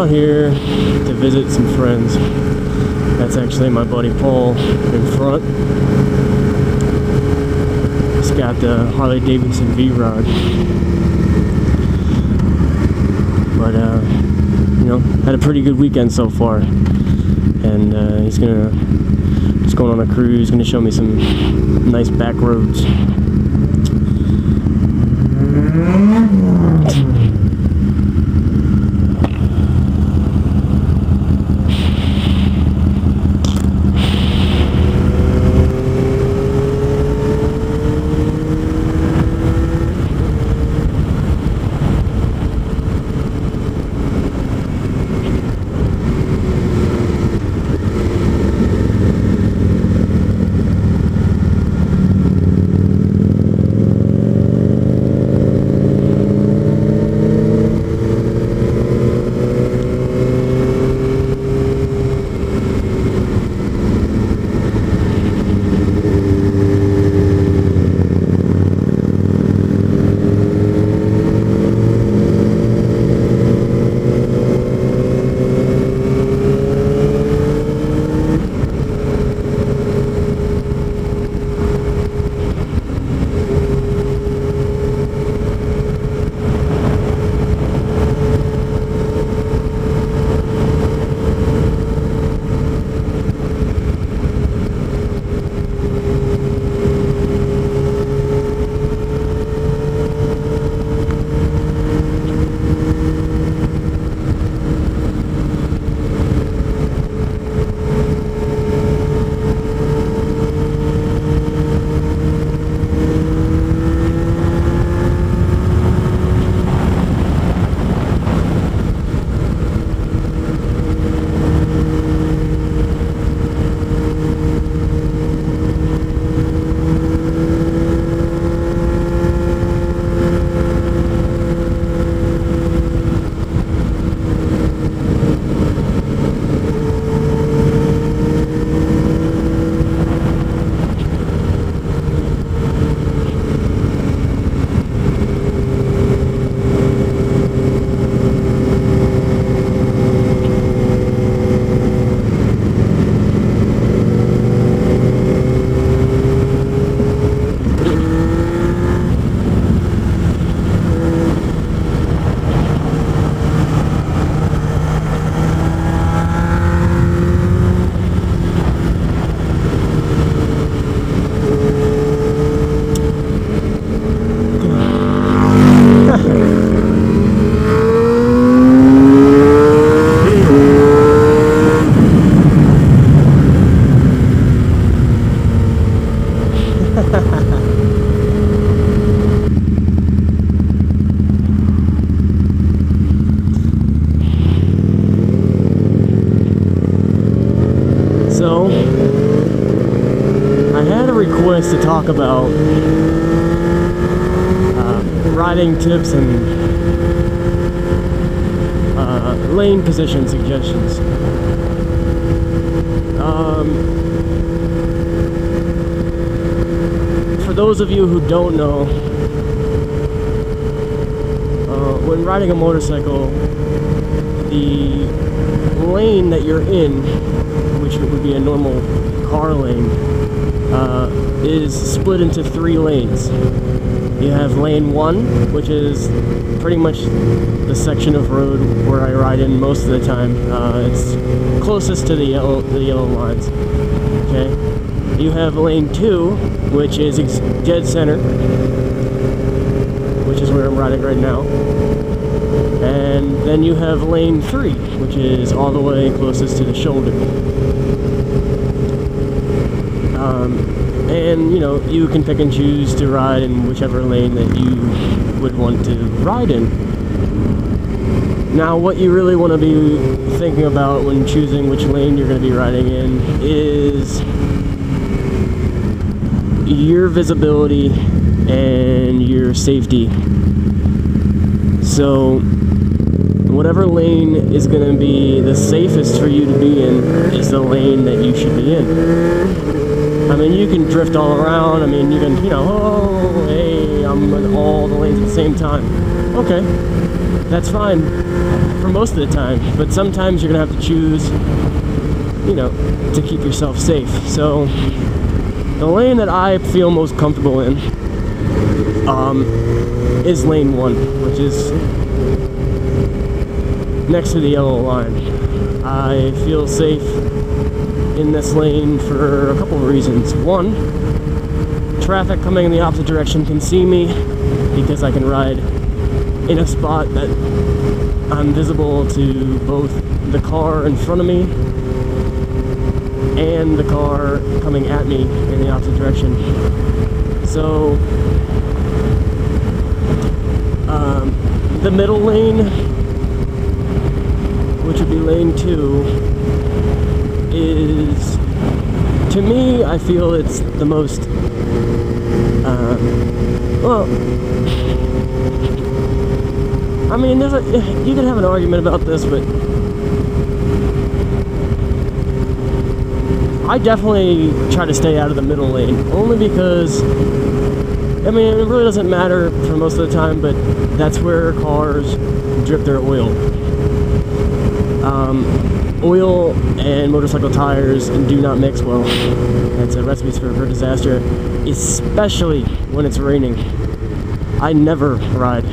out here to visit some friends. That's actually my buddy Paul in front. He's got the Harley Davidson V-Rod. But, you know, had a pretty good weekend so far. And he's going on a cruise, gonna show me some nice back roads. So, I had a request to talk about riding tips and lane position suggestions. For those of you who don't know, when riding a motorcycle, the lane that you're in, which would be a normal car lane, is split into 3 lanes. You have lane 1, which is pretty much the section of road where I ride in most of the time. It's closest to the yellow lines. Okay. You have lane 2, which is dead center, which is where I'm riding right now. And then you have lane 3, which is all the way closest to the shoulder. And, you know, you can pick and choose to ride in whichever lane that you would want to ride in. Now, what you really want to be thinking about when choosing which lane you're going to be riding in is your visibility and your safety. So, whatever lane is going to be the safest for you to be in is the lane that you should be in. I mean, you can drift all around. I mean, you can, you know, oh, hey, I'm in all the lanes at the same time. Okay, that's fine. For most of the time, but sometimes you're gonna have to choose, you know, to keep yourself safe. So the lane that I feel most comfortable in is lane 1, which is next to the yellow line. I feel safe in this lane for a couple of reasons. One, traffic coming in the opposite direction can see me because I can ride in a spot that I'm visible to both the car in front of me and the car coming at me in the opposite direction. So the middle lane, which would be lane 2, is, to me, I feel it's the most well, I mean, you could have an argument about this, but I definitely try to stay out of the middle lane, only because, I mean, it really doesn't matter for most of the time, but that's where cars drip their oil. Oil and motorcycle tires do not mix well. That's a recipe for disaster, especially when it's raining. I never ride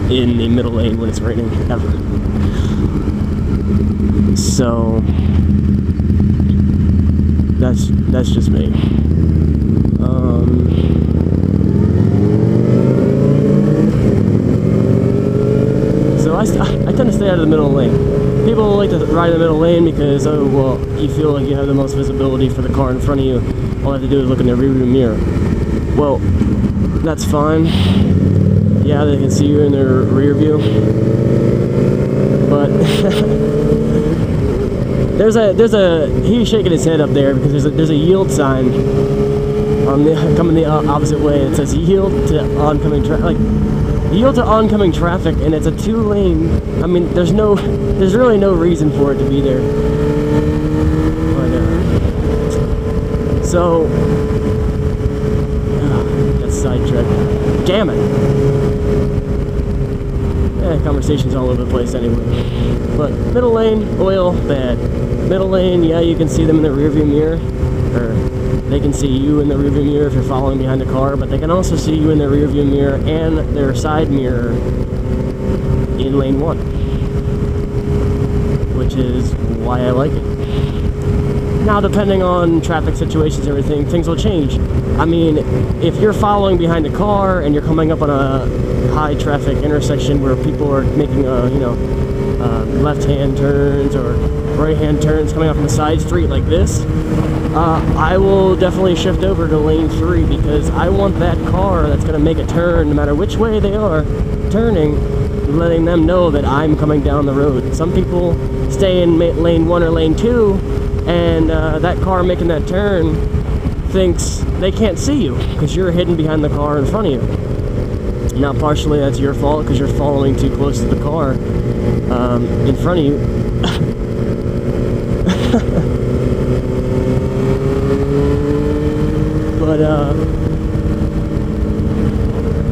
in the middle lane when it's raining, ever. So that's just me. So I tend to stay out of the middle lane. People like to ride in the middle lane because, oh, well, you feel like you have the most visibility for the car in front of you. All I have to do is look in the rearview mirror. Well, that's fine. Yeah, they can see you in their rear view. But he's shaking his head up there because there's a yield sign on coming the opposite way. It says yield to oncoming traffic. Yield to oncoming traffic, and it's a 2-lane. I mean, there's really no reason for it to be there. But so that's sidetracked. Damn it. Conversation's all over the place anyway. But middle lane, oil, bad. Middle lane, yeah, you can see them in the rearview mirror, or they can see you in the rearview mirror if you're following behind the car, but they can also see you in their rearview mirror and their side mirror in lane 1, which is why I like it. Now, depending on traffic situations and everything, things will change. I mean, if you're following behind a car and you're coming up on a high traffic intersection where people are making left-hand turns or right-hand turns coming up from the side street like this, I will definitely shift over to lane 3 because I want that car that's going to make a turn, no matter which way they are turning, letting them know that I'm coming down the road. Some people stay in lane 1 or lane 2, and that car making that turn thinks they can't see you because you're hidden behind the car in front of you. Now, partially that's your fault because you're following too close to the car in front of you. But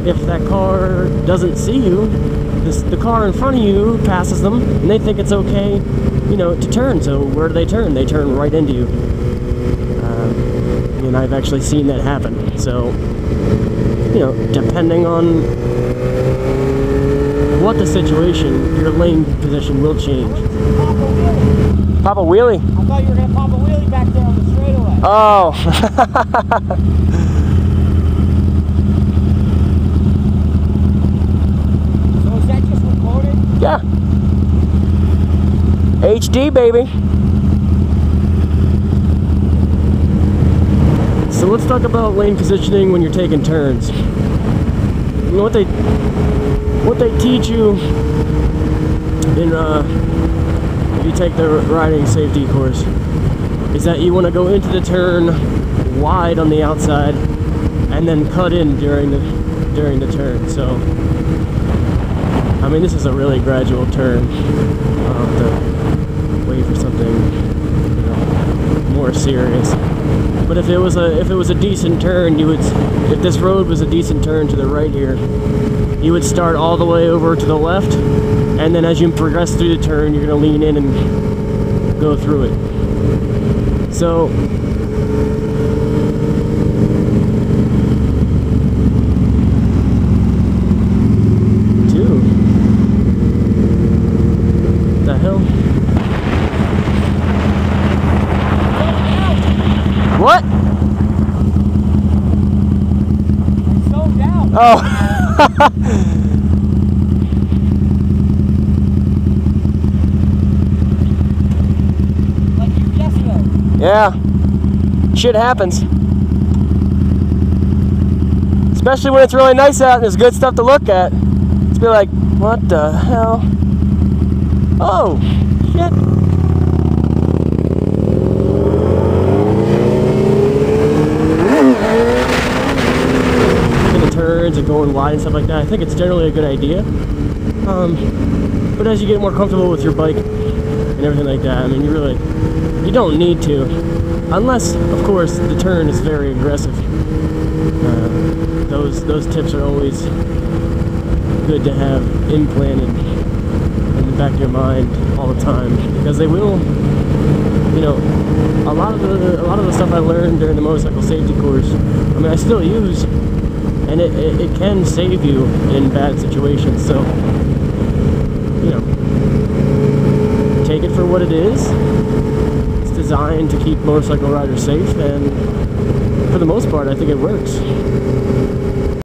if that car doesn't see you, the car in front of you passes them, and they think it's okay, you know, to turn. So where do they turn? They turn right into you. And I've actually seen that happen. So, you know, depending on what the situation, your lane position will change. Pop a wheelie? I thought you were going to pop a wheelie back there on the straightaway. Oh. So is that just recorded? Yeah. HD, baby. So let's talk about lane positioning when you're taking turns. You know what they teach you in if you take the riding safety course is that you want to go into the turn wide on the outside and then cut in during the turn. So I mean, this is a really gradual turn. I'll have to wait for something, you know, more serious. But if it was a decent turn, if this road was a decent turn to the right here, you would start all the way over to the left and then as you progress through the turn, you're going to lean in and go through it. So what? I slowed down. Oh. Like you yesterday. Yeah. Shit happens. Especially when it's really nice out and there's good stuff to look at. It's be like, what the hell? Oh, shit. Turns and going wide and stuff like that, I think it's generally a good idea. But as you get more comfortable with your bike and everything like that, I mean, you don't need to, unless, of course, the turn is very aggressive. Those tips are always good to have implanted in the back of your mind all the time, because they will, you know, a lot of the stuff I learned during the motorcycle safety course, I mean, I still use. And it can save you in bad situations, so, you know, take it for what it is. It's designed to keep motorcycle riders safe, and for the most part, I think it works.